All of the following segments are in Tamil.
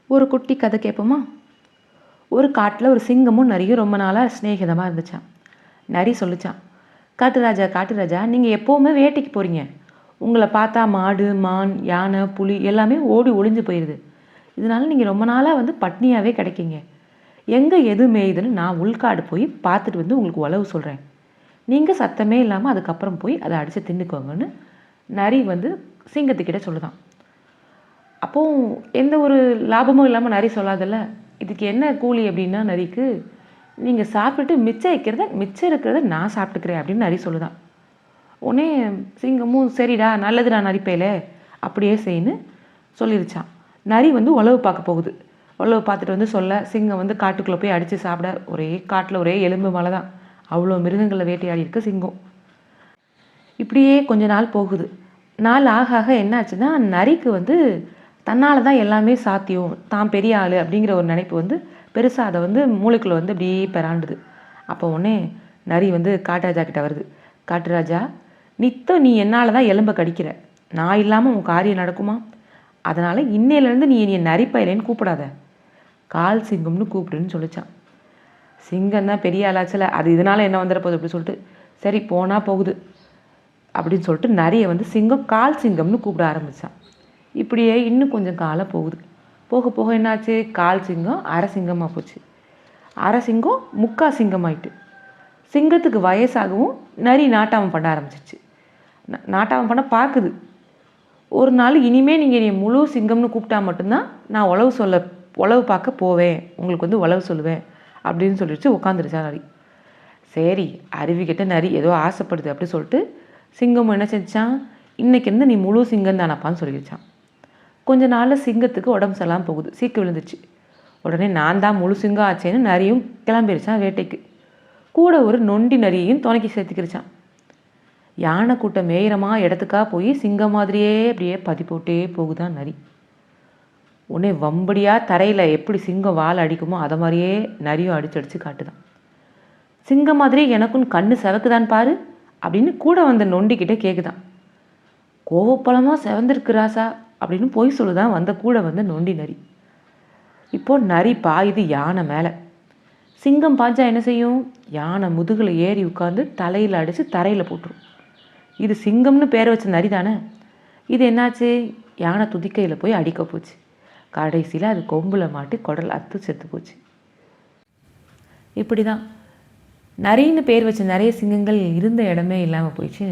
ஒரு குட்டி கதை கேட்போமா? ஒரு காட்டில் ஒரு சிங்கமும் நரியும் ரொம்ப நாளாக சிநேகிதமாக இருந்துச்சான். நரி சொல்லிச்சான், காட்டுராஜா காட்டுராஜா, நீங்கள் எப்போவுமே வேட்டைக்கு போகிறீங்க. உங்களை பார்த்தா மாடு, மான், யானை, புலி எல்லாமே ஓடி ஒளிஞ்சு போயிடுது. இதனால நீங்கள் ரொம்ப நாளாக பட்னியாகவே கிடைக்கீங்க. எங்கே எது மேயுதுன்னு நான் உள்காடு போய் பார்த்துட்டு உங்களுக்கு உளவு சொல்கிறேன். நீங்கள் சத்தமே இல்லாமல் அதுக்கப்புறம் போய் அதை அடித்து தின்னுக்கோங்கன்னு நரி சிங்கத்துக்கிட்ட சொல்லுதான். அப்போது எந்த ஒரு லாபமும் இல்லாமல் நரி சொல்லாதல்ல. இதுக்கு என்ன கூலி அப்படின்னா நரிக்கு, நீங்கள் சாப்பிட்டுட்டு மிச்சம் இருக்கிறத நான் சாப்பிட்டுக்கிறேன் அப்படின்னு நரி சொல்லுதான். உடனே சிங்கமும் சரிடா நல்லதுடா நரிப்பையில அப்படியே செய்யுன்னு சொல்லிருச்சான். நரி உளவு பார்க்க போகுது. உளவு பார்த்துட்டு சொல்ல சிங்கம் காட்டுக்குள்ளே போய் அடித்து சாப்பிட ஒரே காட்டில் ஒரே எலும்பு மலை தான். அவ்வளோ மிருகங்களை வேட்டையாடி இருக்கு சிங்கம். இப்படியே கொஞ்ச நாள் போகுது. நாள் ஆக ஆக என்னாச்சுன்னா நரிக்கு தன்னால் தான் எல்லாமே சாத்தியம், தான் பெரிய ஆள் அப்படிங்கிற ஒரு நினைப்பு பெருசாக அதை மூளைக்குள்ளே அப்படியே பெறாண்டுது. அப்போ உடனே நரி காட்டுராஜா கிட்ட வருது. காட்டுராஜா, நித்தம் நீ என்னால் தான் எலும்பை கடிக்கிற, நான் இல்லாமல் உன் காரியம் நடக்குமா? அதனால் இன்னையிலேருந்து நீ என்னை நரிப்பயலேன்னு கூப்பிடாத, கால் சிங்கம்னு கூப்பிடுன்னு சொல்லிச்சான். சிங்கம் தான் பெரிய ஆளாச்சில், அது இதனால் என்ன வந்துட போகுது அப்படி சொல்லிட்டு சரி போனால் போகுது அப்படின்னு சொல்லிட்டு நரியை சிங்கம் கால் சிங்கம்னு கூப்பிட ஆரம்பித்தான். இப்படியே இன்னும் கொஞ்சம் காலம் போகுது. போக போக என்னாச்சு, கால் சிங்கம் அரை சிங்கமாக போச்சு. அரை சிங்கம் முக்கால் சிங்கமாயிட்டு. சிங்கத்துக்கு வயசாகவும் நரி நாட்டாமம் பண்ண ஆரம்பிச்சிச்சு. நாட்டாமம் பண்ண பார்க்குது. ஒரு நாள் இனிமேல் நீங்கள் என்னை முழு சிங்கம்னு கூப்பிட்டா மட்டும்தான் நான் உளவு பார்க்க போவேன், உங்களுக்கு உளவு சொல்லுவேன் அப்படின்னு சொல்லிடுச்சு. உட்காந்துருச்சா நரி. சரி அருவிக்கிட்ட நரி ஏதோ ஆசைப்படுது அப்படி சொல்லிட்டு சிங்கமும் என்ன செஞ்சான், இன்னைக்கு நீ முழு சிங்கம் தானப்பான்னு சொல்லிடுச்சான். கொஞ்ச நாளில் சிங்கத்துக்கு உடம்பு சரியில்லாமல் போகுது, சீக்கு விழுந்துச்சு. உடனே நான் தான் முழு சிங்கம் ஆச்சேன்னு நரியும் கிளம்பிடுச்சான் வேட்டைக்கு. கூட ஒரு நொண்டி நரியையும் துணைக்கி சேர்த்துக்கிடுச்சான். யானை கூட்டம் மேயிரமா இடத்துக்காக போய் சிங்கம் மாதிரியே அப்படியே பதி போட்டே போகுதான் நரி. உடனே வம்படியாக தரையில் எப்படி சிங்கம் வாழை அடிக்குமோ அதை மாதிரியே நரியும் அடிச்சு காட்டுதான். சிங்கம் மாதிரி எனக்குன்னு கண்ணு செவக்குதான் பாரு அப்படின்னு கூட வந்த நொண்டிக்கிட்டே கேட்குதான். கோவப்பழமாக செவந்திருக்கு ராசா அப்படின்னு போய் சொல்லுதான் கூட நொண்டி நரி. இப்போது நரி பாயுது யானை மேலே. சிங்கம் பாஞ்சா என்ன செய்யும், யானை முதுகில் ஏறி உட்காந்து தலையில் அடித்து தரையில் போட்டுரும். இது சிங்கம்னு பேர் வச்ச நரி தானே. இது என்னாச்சு, யானை துதிக்கையில் போய் அடிக்க போச்சு. கடைசியில் அது கொம்பில் மாட்டி குடல் அத்து செத்து போச்சு. இப்படி தான் நரின்னு பேர் வச்ச நிறைய சிங்கங்கள் இருந்த இடமே இல்லாமல் போயிடுச்சு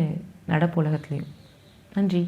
நடப்பு உலகத்துலேயும். நன்றி.